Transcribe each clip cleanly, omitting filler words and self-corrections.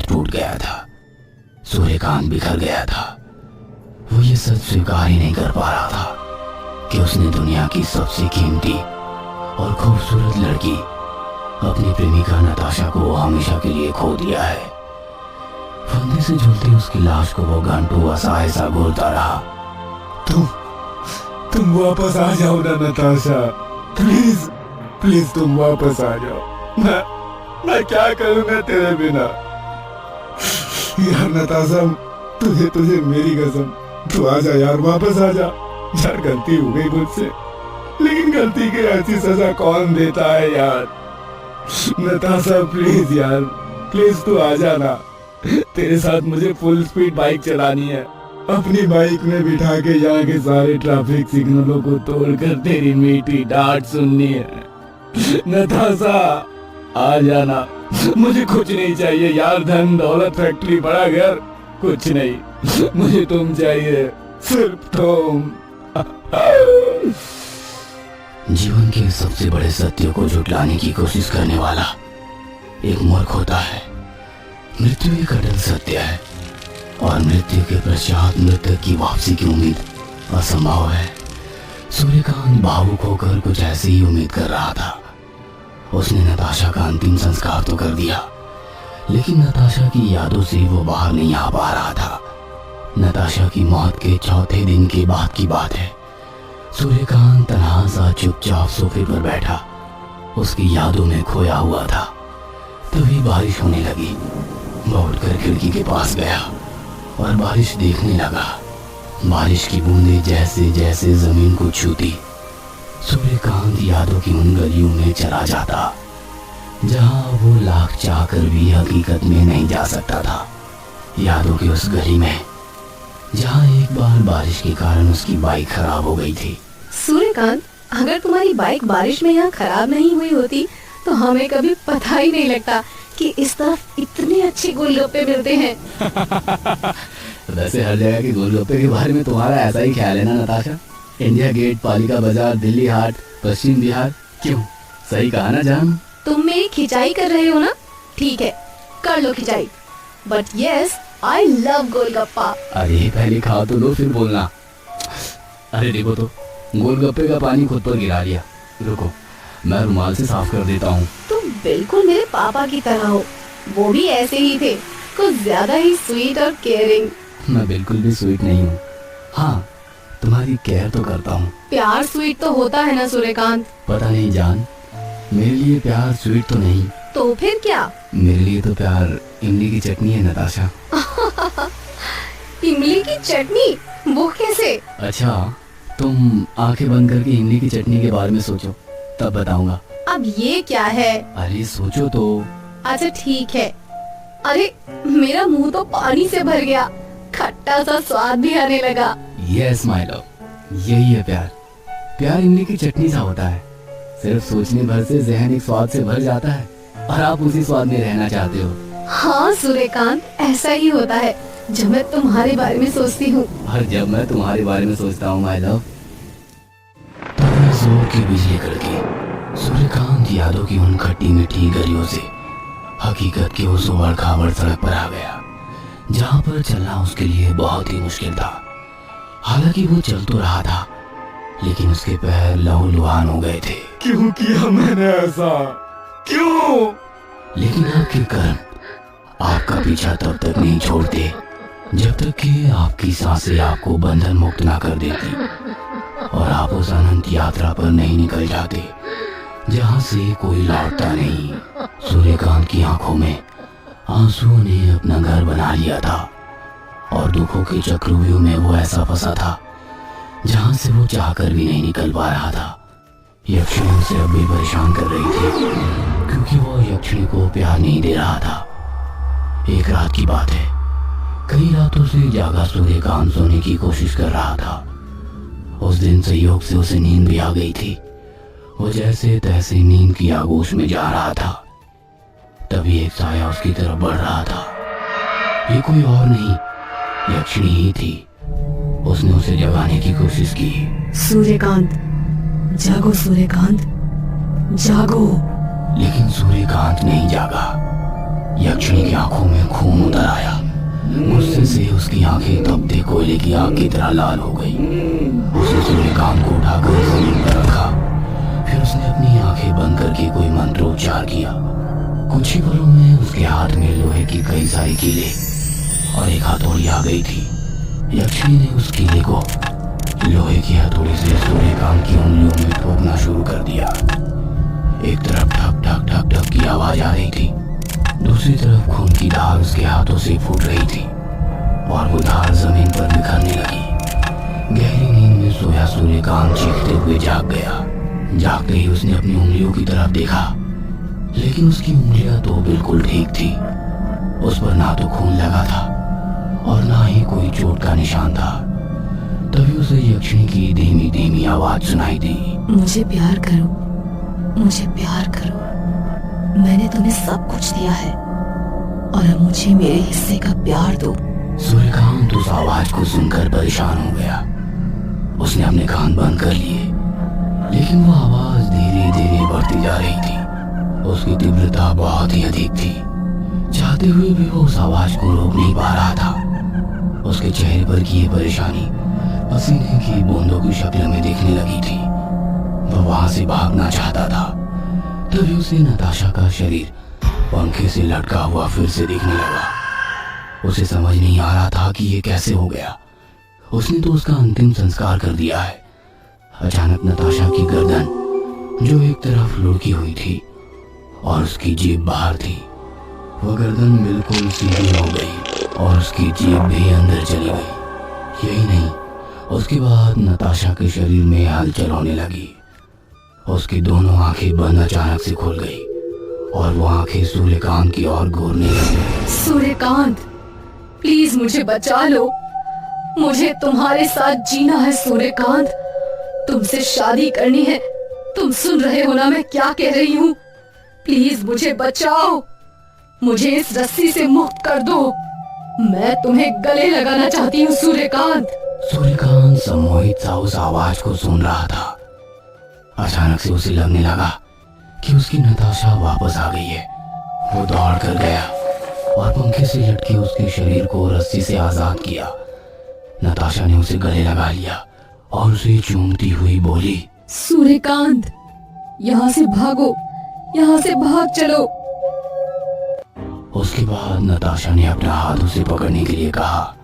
टूट गया था। सूर्यकांत बिखर गया था। वो ये सच स्वीकार ही नहीं कर पा रहा था कि उसने दुनिया की सबसे कीमती और खूबसूरत लड़की अपनी प्रेमिका नताशा को हमेशा के लिए खो दिया है। फंदे से झूलती उसकी लाश को वो घंटों असहाय सा घूरता रहा। तुम वापस आ जाओ ना नताशा, प्लीज प्लीज तुम वापस आ जाओ। मैं क्या करूंगा तेरे बिना। यार नताशा, तुझे मेरी कसम, तू आ जा यार, वापस आ जा। यार गलती हो गई मुझसे, लेकिन गलती की ऐसी सजा कौन देता है यार। नताशा प्लीज यार, प्लीज तू आ जाना। तेरे साथ मुझे फुल स्पीड बाइक चलानी है। अपनी बाइक में बिठा के यहाँ के सारे ट्रैफिक सिग्नलों को तोड़कर तेरी मीठी डांट सुननी है। नताशा आ जाना। मुझे कुछ नहीं चाहिए यार, धन दौलत फैक्ट्री बड़ा घर कुछ नहीं, मुझे तुम चाहिए, सिर्फ तुम। जीवन के सबसे बड़े सत्य को झुटलाने की कोशिश करने वाला एक मूर्ख होता है। मृत्यु एक अटल सत्य है और मृत्यु के पश्चात मृतक की वापसी की उम्मीद असंभव है। सूर्यकांत भावुक होकर कुछ ऐसी ही उम्मीद कर रहा था। उसने नताशा का अंतिम संस्कार तो कर दिया, लेकिन नताशा की यादों से वो बाहर नहीं आ पा रहा था। नताशा की मौत के चौथे दिन के बाद की बात है। सूर्यकांत तन्हा सा चुपचाप सोफे पर बैठा उसकी यादों में खोया हुआ था। तभी बारिश होने लगी। वह उठकर खिड़की के पास गया और बारिश देखने लगा। बारिश की बूंदें जैसे जैसे जमीन को छूती, सूर्यकांत यादों की उन गलियों में चला जाता जहां वो लाख चाहकर भी हकीकत में नहीं जा सकता था। यादों की उस गली में जहां एक बार बारिश के कारण उसकी बाइक खराब हो गई थी। सूर्यकांत, अगर तुम्हारी बाइक बारिश में यहाँ खराब नहीं हुई होती तो हमें कभी पता ही नहीं लगता कि इस तरफ इतने अच्छे गोलगप्पे मिलते हैं। वैसे हर जगह के गोलगप्पे के बारे में तुम्हारा ऐसा ही ख्याल है ना नताशा? इंडिया गेट, पालिका बाजार, दिल्ली हाट, पश्चिम बिहार, क्यों सही कहा ना जान? तुम मेरी खिंचाई कर रहे हो ना? ठीक है, कर लो खिंचाई, but yes I love golgappa. अरे पहले खा तो लो फिर बोलना। अरे देखो तो, गोलगप्पे का पानी खुद पर गिरा लिया। रुको, मैं रुमाल से साफ कर देता हूँ। तुम बिल्कुल मेरे पापा की तरह हो, वो भी ऐसे ही थे, कुछ ज्यादा ही स्वीट और केयरिंग। मैं बिल्कुल भी स्वीट नहीं हूँ। हाँ, तुम्हारी केयर तो करता हूँ। प्यार स्वीट तो होता है ना सूर्यकांत? पता नहीं जान, मेरे लिए प्यार स्वीट तो नहीं। तो फिर क्या? मेरे लिए तो प्यार इमली की चटनी है नताशा। इमली की चटनी? वो कैसे? अच्छा, तुम आंखें बंद करके इमली की चटनी के बारे में सोचो, तब बताऊंगा। अब ये क्या है? अरे सोचो तो। अच्छा ठीक है। अरे मेरा मुंह तो पानी से भर गया, खट्टा सा स्वाद भी आने लगा। यस माय लव, यही है प्यार। प्यार इमली की चटनी सा होता है। सिर्फ सोचने भर से जहन एक स्वाद से भर जाता है और आप उसी स्वाद में रहना चाहते हो। हाँ सूर्यकांत, ऐसा ही होता है जब मैं तुम्हारे बारे में सोचती हूँ। और जब मैं तुम्हारे बारे में सोचता हूँ माय लव। तभी जोर की बिजली कड़की। सूर्यकांत यादों की उन खट्टी मीठी गलियों से हकीकत की उस उबड़ खाबड़ सड़क पर आ गया, जहाँ पर चलना उसके लिए बहुत ही मुश्किल था। हालांकि वो चल तो रहा था, लेकिन उसके पैर लहूलुहान हो गए थे। क्यों किया मैंने ऐसा? क्यों? लेकिन आपके कर्म आपका पीछा तब तक नहीं छोड़ते जब तक कि आपकी सांसें आपको बंधन मुक्त ना कर देती और आप उस अनंत यात्रा पर नहीं निकल जाते जहाँ से कोई लौटता नहीं। सूर्यकांत की आंखों में आंसुओं ने अपना घर बना लिया था और दुखों के चक्रव्यूह में वो ऐसा फंसा था जहाँ से वो चाहकर भी नहीं निकल पा रहा था। यक्षिणी उसे अब भी परेशान कर रही थी क्योंकि वो यक्षिणी को प्यार नहीं दे रहा था। एक रात की बात है, कई रातों से जागा सूर्यकांत सोने की कोशिश कर रहा था। उस दिन संयोग से उसे नींद भी आ गई थी। वो जैसे तैसे नींद की आगोश में जा रहा था, तभी एक साया उसकी तरफ बढ़ रहा था। ये कोई और नहीं, यक्षिणी ही थी। उसने उसे जगाने की कोशिश की। सूर्यकांत, जागो सूर्यकांत, जागो। लेकिन सूर्यकांत नहीं जागा। यक्षिणी की आंखों में खून उतर आया। गुस्से से उसकी आंखें तपते कोयले की आग की तरह लाल हो गई। उसने सूर्यकांत को उठाकर जमीन पर रखा। फिर उसने अपनी आंखें बंद करके कोई मंत्रोच्चार किया। कुछ ही पलों में उसके हाथ में लोहे की कई सारी कीले और एक हथौड़ी आ गई थी। यक्षिणी ने उस कीले को लोहे की हथौड़ी से सूर्यकांत की उंगलियों में ठोकना शुरू कर दिया। एक तरफ ठक ठक ठक ठक की आवाज आ रही थी, दूसरी तरफ खून की धार उसके हाथों से फूट रही थी और वो धार जमीन पर बिखरने लगी। गहरी नींद में सोया सूर्यकांत चीखते हुए जाग गया। जागते ही उसने अपनी उंगलियों की तरफ देखा, लेकिन उसकी उंगलियां तो बिल्कुल ठीक थी। उस पर ना तो खून लगा था और ना ही कोई चोट का निशान था। तभी उसे यक्षिणी की धीमी धीमी आवाज सुनाई दी। मुझे प्यार करो, मुझे प्यार करो। मैंने तुम्हें सब कुछ दिया है और अब मुझे मेरे हिस्से का प्यार दो। सूर्यकांत उस आवाज को सुनकर परेशान हो गया। उसने अपने कान बंद कर लिए, लेकिन वो आवाज धीरे धीरे बढ़ती जा रही थी। उसकी तीव्रता बहुत ही अधिक थी। चाहते हुए भी वो उस आवाज को रोक नहीं पा रहा था। उसके चेहरे पर की ये परेशानी पसीने की बूंदों की शक्ल में दिखने लगी थी। वह वहां से भागना चाहता था। तभी उसे नताशा का शरीर पंखे से लटका हुआ फिर से दिखने लगा। उसे समझ नहीं आ रहा था कि ये कैसे हो गया। उसने तो उसका अंतिम संस्कार कर दिया है। अचानक नताशा की गर्दन, जो एक तरफ लुढ़की हुई थी और उसकी जीभ बाहर थी, वह गर्दन बिल्कुल सीधी हो गई और उसकी जीभ भी अंदर चली गई। यही नहीं, उसके बाद नताशा के शरीर में हलचल होने लगी। उसकी दोनों आंखें बंद अचानक से खुल गई और वो आंखें सूर्यकांत की ओर घूरने लगी। सूर्यकांत, प्लीज मुझे बचा लो। मुझे तुम्हारे साथ जीना है सूर्यकांत। तुमसे शादी करनी है। तुम सुन रहे हो ना मैं क्या कह रही हूँ? प्लीज मुझे बचाओ। मुझे इस रस्सी से मुक्त कर दो। मैं तुम्हें गले लगाना चाहती हूँ सूर्यकांत। सूर्यकांत सम्मोहित सा उस आवाज को सुन रहा था। अचानक से उसे लगने लगा कि उसकी नताशा वापस आ गई है। वो दौड़ कर गया और पंखे से लटके उसके शरीर को रस्सी से आजाद किया। नताशा ने उसे गले लगा लिया और उसे चूमती हुई बोली, सूर्यकांत, यहाँ से भागो, यहाँ से भाग चलो। उसके बाद नताशा ने अपना हाथ उसे पकड़ने के लिए कहा।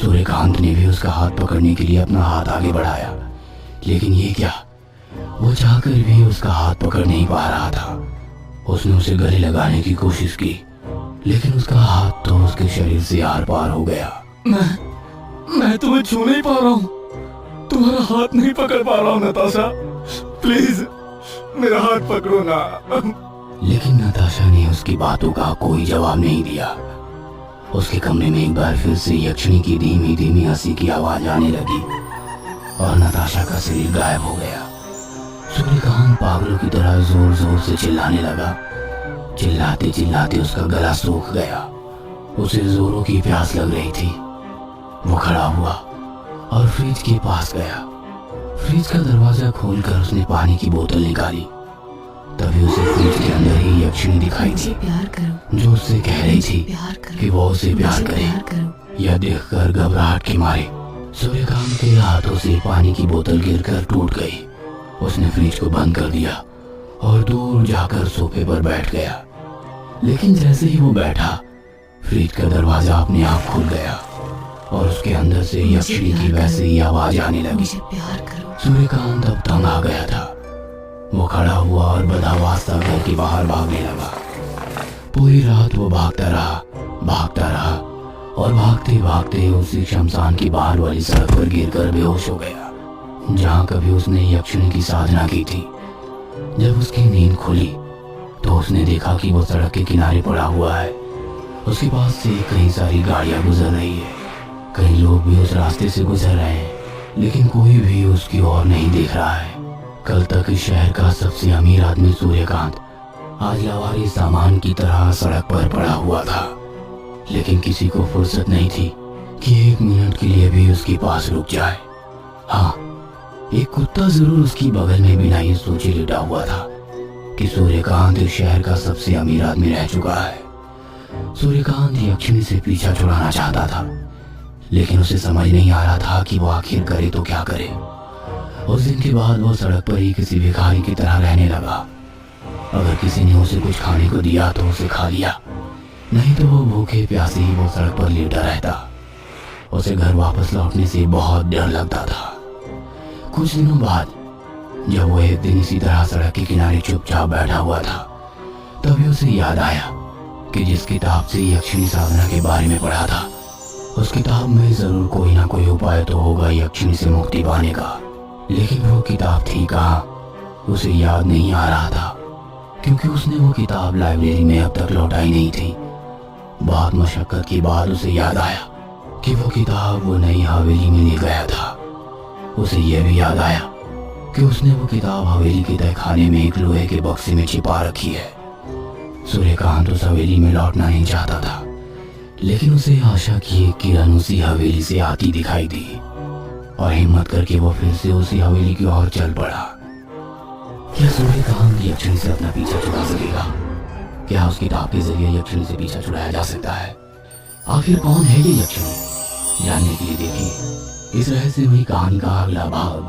सूर्यकांत ने भी उसका हाथ पकड़ने के लिए अपना हाथ आगे बढ़ाया, लेकिन ये क्या, वो चाहकर भी उसका हाथ पकड़ नहीं पा रहा था। उसने उसे गले लगाने की कोशिश की, लेकिन उसका हाथ तो उसके शरीर से आर पार हो गया। मैं तुम्हें छू नहीं पा रहा हूँ, तुम्हारा हाथ नहीं पकड़ पा रहा हूँ नताशा। प्लीज मेरा हाथ पकड़ो ना। लेकिन नताशा ने उसकी बातों का कोई जवाब नहीं दिया। उसके कमरे में एक बार फिर से यक्षिणी की धीमी धीमी हंसी की आवाज आने लगी और नताशा का शरीर गायब हो गया। सूर्यकांत पागलों की तरह जोर जोर से चिल्लाने लगा। चिल्लाते चिल्लाते उसका गला सूख गया। उसे जोरों की प्यास लग रही थी। वो खड़ा हुआ और फ्रिज के पास गया। फ्रिज का दरवाजा खोलकर उसने पानी की बोतल निकाली। तभी उसे फ्रिज के अंदर ही यक्षिणी दिखाई थी, प्यार करो, जो उससे कह रही थी कि वो उसे प्यार करे। यह देखकर घबराहट के मारे सूर्यकांत के हाथों से पानी की बोतल गिरकर टूट गई। उसने फ्रिज को बंद कर दिया और दूर जाकर सोफे पर बैठ गया। लेकिन जैसे ही वो बैठा, फ्रिज का दरवाजा अपने आप खुल गया और उसके अंदर से यक्षिणी की वैसे ही आवाज आने लगी। सूर्यकांत अब तंग आ गया था। वो खड़ा हुआ और बदहवास घर के बाहर भागने लगा। पूरी रात वो भागता रहा और भागते भागते उसी शमशान की बाहर वाली सड़क पर गिरकर बेहोश हो गया, जहाँ कभी उसने यक्षिणी की साधना की थी। जब उसकी नींद खुली तो उसने देखा कि वो सड़क के किनारे पड़ा हुआ है। उसके पास से कई सारी गाड़ियां गुजर रही है। कई लोग भी उस रास्ते से गुजर रहे हैं, लेकिन कोई भी उसकी ओर नहीं देख रहा है। कल तक इस शहर का सबसे अमीर आदमी सूर्यकांत आज लवारी सामान की तरह सड़क पर पड़ा हुआ था, लेकिन किसी को फुर्सत नहीं थी कि एक मिनट के लिए भी उसके पास रुक जाए। हाँ, एक कुत्ता जरूर उसकी बगल में बिना ये सोचे लेटा हुआ था कि सूर्यकांत इस शहर का सबसे अमीर आदमी रह चुका है। सूर्यकांत यक्षिणी से पीछा छुड़ाना चाहता था, लेकिन उसे समझ नहीं आ रहा था कि वो आखिर करे तो क्या करे। उस दिन के बाद वो सड़क पर ही किसी भिखारी की तरह रहने लगा। अगर किसी ने उसे कुछ खाने को दिया तो उसे खा लिया, नहीं तो वो भूखे प्यासे ही वो सड़क पर लेटा रहता। उसे घर वापस लौटने से बहुत डर लगता था। कुछ दिनों बाद जब वो एक दिन इसी तरह सड़क के किनारे चुपचाप बैठा हुआ था, तभी उसे याद आया कि जिस किताब से यक्षिणी साधना के बारे में पढ़ा था, उस किताब में जरूर कोई ना कोई उपाय तो होगा यक्षिणी से मुक्ति पाने का। लेकिन वो किताब थी कहाँ, उसे याद नहीं आ रहा था, क्योंकि उसने वो किताब लाइब्रेरी में अब तक लौटाई नहीं थी। बहुत मशक्कत के बाद उसे याद आया कि वो किताब वो नई हवेली में ले गया था। उसे यह भी याद आया कि उसने वो किताब हवेली के तहखाने में एक लोहे के बक्से में छिपा रखी है। सूर्यकांत उस हवेली में लौटना नहीं चाहता था, लेकिन उसे आशा की एक किरण उसी हवेली से आती दिखाई दी और हिम्मत करके वो फिर से उसी हवेली की ओर चल पड़ा। क्या सूर्यकांत यक्षिणी से अपना पीछा छुड़ा सकेगा? क्या उस किताब के जरिए यक्षिणी से पीछा छुड़ाया जा सकता है? आखिर कौन है ये यक्षिणी? जानने के लिए देखिए इस रहस्यमयी कहानी का अगला भाग।